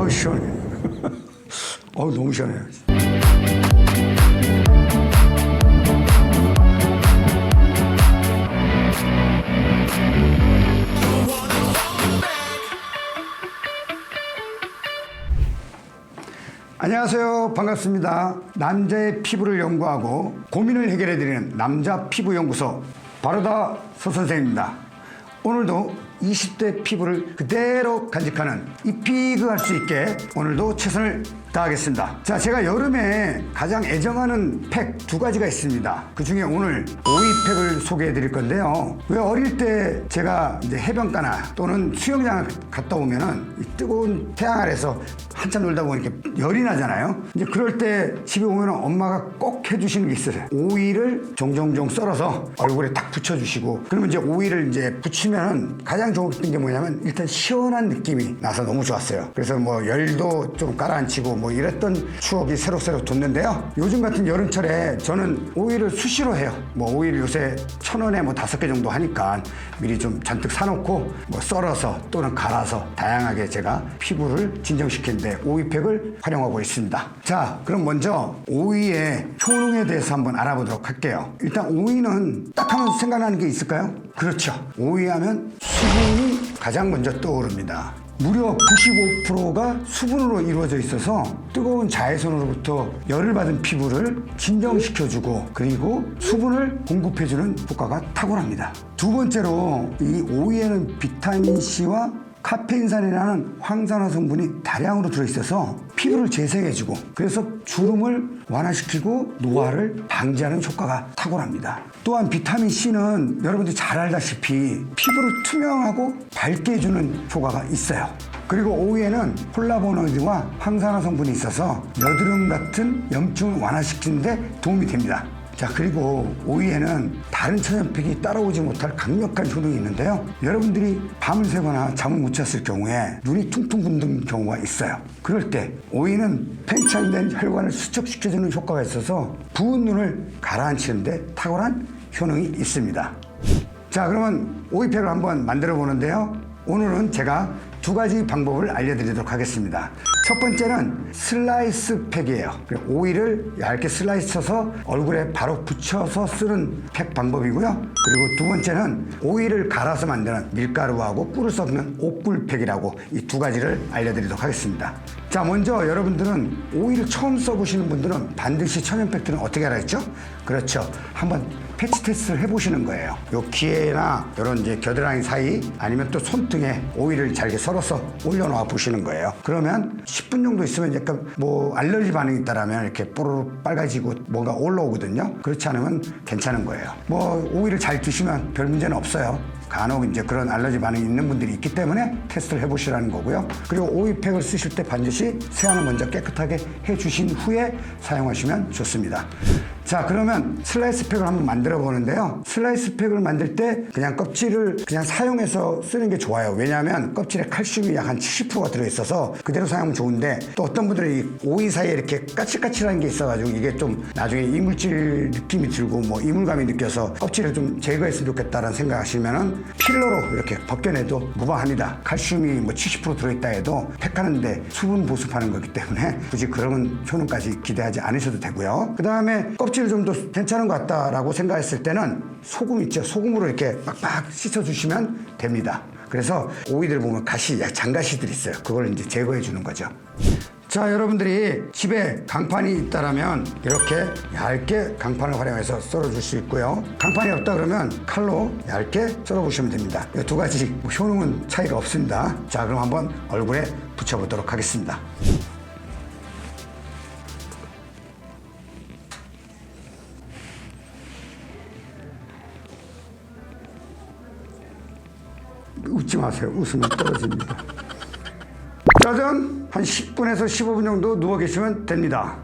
시원해. 너무 시원해요. 안녕하세요. 반갑습니다. 남자의 피부를 연구하고 고민을 해결해드리는 남자 피부연구소 바로다 서선생입니다. 오늘도 20대 피부를 그대로 간직하는 이피그할 수 있게 오늘도 최선을 다하겠습니다. 자, 제가 여름에 가장 애정하는 팩 두 가지가 있습니다. 그 중에 오늘 오이팩을 소개해 드릴 건데요. 왜 어릴 때 제가 이제 해변가나 또는 수영장 갔다 오면은 이 뜨거운 태양 아래서 한참 놀다 보니까 열이 나잖아요. 이제 그럴 때 집에 오면 엄마가 꼭 해주시는 게 있어요. 오이를 종종종 썰어서 얼굴에 딱 붙여주시고, 그러면 이제 오이를 이제 붙이면 가장 좋은 게 뭐냐면 일단 시원한 느낌이 나서 너무 좋았어요. 그래서 뭐 열도 좀 가라앉히고 뭐 이랬던 추억이 새록새록 돋는데요. 요즘 같은 여름철에 저는 오이를 수시로 해요. 뭐 오이를 요새 1,000원에 뭐 5개 정도 하니까 미리 좀 잔뜩 사놓고 뭐 썰어서 또는 갈아서 다양하게 제가 피부를 진정시키는데 오이팩을 활용하고 있습니다. 자, 그럼 먼저 오이의 효능에 대해서 한번 알아보도록 할게요. 일단 오이는 딱 하면 생각나는 게 있을까요? 그렇죠. 오이 하면 수분이 가장 먼저 떠오릅니다. 무려 95%가 수분으로 이루어져 있어서 뜨거운 자외선으로부터 열을 받은 피부를 진정시켜주고 그리고 수분을 공급해주는 효과가 탁월합니다. 두 번째로 이 오이에는 비타민C와 카페인산이라는 황산화 성분이 다량으로 들어있어서 피부를 재생해주고 그래서 주름을 완화시키고 노화를 방지하는 효과가 탁월합니다. 또한 비타민C는 여러분들이 잘 알다시피 피부를 투명하고 밝게 해주는 효과가 있어요. 그리고 오이에는 폴라보노이드와 황산화 성분이 있어서 여드름 같은 염증을 완화시키는 데 도움이 됩니다. 자, 그리고 오이에는 다른 천연팩이 따라오지 못할 강력한 효능이 있는데요. 여러분들이 밤을 새거나 잠을 못 잤을 경우에 눈이 퉁퉁 붓는 경우가 있어요. 그럴 때 오이는 팽창된 혈관을 수축시켜주는 효과가 있어서 부은 눈을 가라앉히는데 탁월한 효능이 있습니다. 자, 그러면 오이팩을 한번 만들어 보는데요. 오늘은 제가 두 가지 방법을 알려드리도록 하겠습니다. 첫 번째는 슬라이스 팩이에요. 오이를 얇게 슬라이스 쳐서 얼굴에 바로 붙여서 쓰는 팩 방법이고요. 그리고 두 번째는 오이를 갈아서 만드는 밀가루하고 꿀을 섞는 옥꿀팩이라고 이 두 가지를 알려드리도록 하겠습니다. 자, 먼저 여러분들은 오이를 처음 써보시는 분들은 반드시 천연팩들은 어떻게 알았죠? 그렇죠. 한번 패치 테스트를 해보시는 거예요. 요 귀에나 이런 이제 겨드랑이 사이 아니면 또 손등에 오이를 잘게 썰어서 올려놓아 보시는 거예요. 그러면 10분 정도 있으면 약간 뭐 알러지 반응이 있다라면 이렇게 뽀로로 빨개지고 뭔가 올라오거든요. 그렇지 않으면 괜찮은 거예요. 뭐 오이를 잘 드시면 별 문제는 없어요. 간혹 이제 그런 알러지 반응이 있는 분들이 있기 때문에 테스트를 해보시라는 거고요. 그리고 오이팩을 쓰실 때 반드시 세안을 먼저 깨끗하게 해주신 후에 사용하시면 좋습니다. 자, 그러면 슬라이스 팩을 한번 만들어 보는데요. 슬라이스 팩을 만들 때 그냥 껍질을 그냥 사용해서 쓰는 게 좋아요. 왜냐하면 껍질에 칼슘이 약 한 70%가 들어있어서 그대로 사용하면 좋은데, 또 어떤 분들은 이 오이 사이에 이렇게 까칠까칠한 게 있어가지고 이게 좀 나중에 이물질 느낌이 들고 뭐 이물감이 느껴서 껍질을 좀 제거했으면 좋겠다라는 생각하시면은 필러로 이렇게 벗겨내도 무방합니다. 칼슘이 뭐 70% 들어있다 해도 팩하는데 수분 보습하는 거기 때문에 굳이 그런 효능까지 기대하지 않으셔도 되고요. 그 다음에 껍질을 좀 더 괜찮은 것 같다라고 생각했을 때는 소금 있죠. 소금으로 이렇게 빡빡 씻어주시면 됩니다. 그래서 오이들 보면 가시, 장가시들이 있어요. 그걸 이제 제거해 주는 거죠. 자, 여러분들이 집에 강판이 있다라면 이렇게 얇게 강판을 활용해서 썰어줄 수 있고요. 강판이 없다 그러면 칼로 얇게 썰어보시면 됩니다. 이 두 가지 효능은 차이가 없습니다. 자, 그럼 한번 얼굴에 붙여보도록 하겠습니다. 웃지 마세요. 웃으면 떨어집니다. 짜잔! 한 10분에서 15분 정도 누워 계시면 됩니다.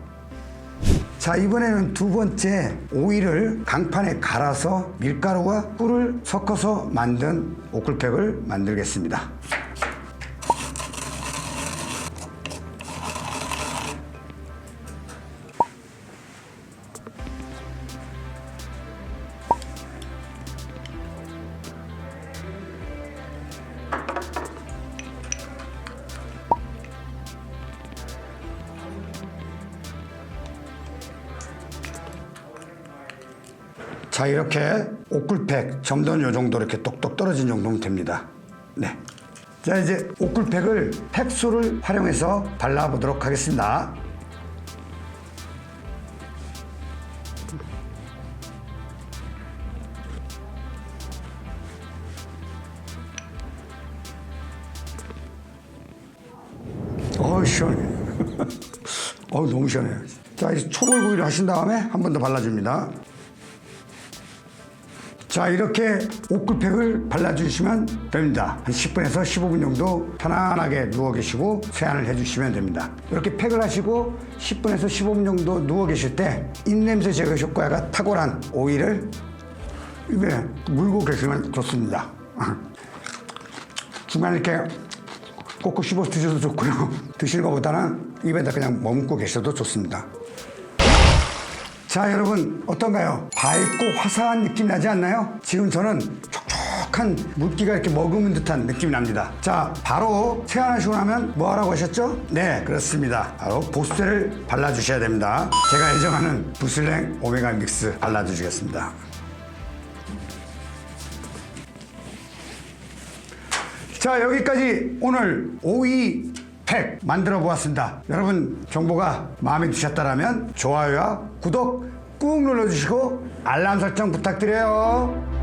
자, 이번에는 두 번째 오이를 강판에 갈아서 밀가루와 꿀을 섞어서 만든 옥꿀팩을 만들겠습니다. 자, 이렇게 오쿨팩 점도는 요 정도 이렇게 똑똑 떨어진 정도면 됩니다. 네. 자, 이제 오쿨팩을 팩수를 활용해서 발라보도록 하겠습니다. 시원해. 너무 시원해요. 자, 이제 초벌구이를 하신 다음에 한 번 더 발라줍니다. 자, 이렇게 오쿨팩을 발라주시면 됩니다. 한 10분에서 15분 정도 편안하게 누워 계시고 세안을 해주시면 됩니다. 이렇게 팩을 하시고 10분에서 15분 정도 누워 계실 때 입냄새 제거 효과가 탁월한 오일을 입에 물고 계시면 좋습니다. 중간에 이렇게 꼭꼭 씹어서 드셔도 좋고요. 드시는 것보다는 입에다 그냥 머금고 계셔도 좋습니다. 자, 여러분 어떤가요? 밝고 화사한 느낌 나지 않나요? 지금 저는 촉촉한 물기가 이렇게 머금은 듯한 느낌이 납니다. 자, 바로 세안하시고 나면 뭐 하라고 하셨죠? 네, 그렇습니다. 바로 보습제를 발라주셔야 됩니다. 제가 애정하는 부슬랭 오메가 믹스 발라주시겠습니다. 자, 여기까지 오늘 오이 팩 만들어 보았습니다. 여러분 정보가 마음에 드셨다면 좋아요와 구독 꾹 눌러주시고 알람 설정 부탁드려요.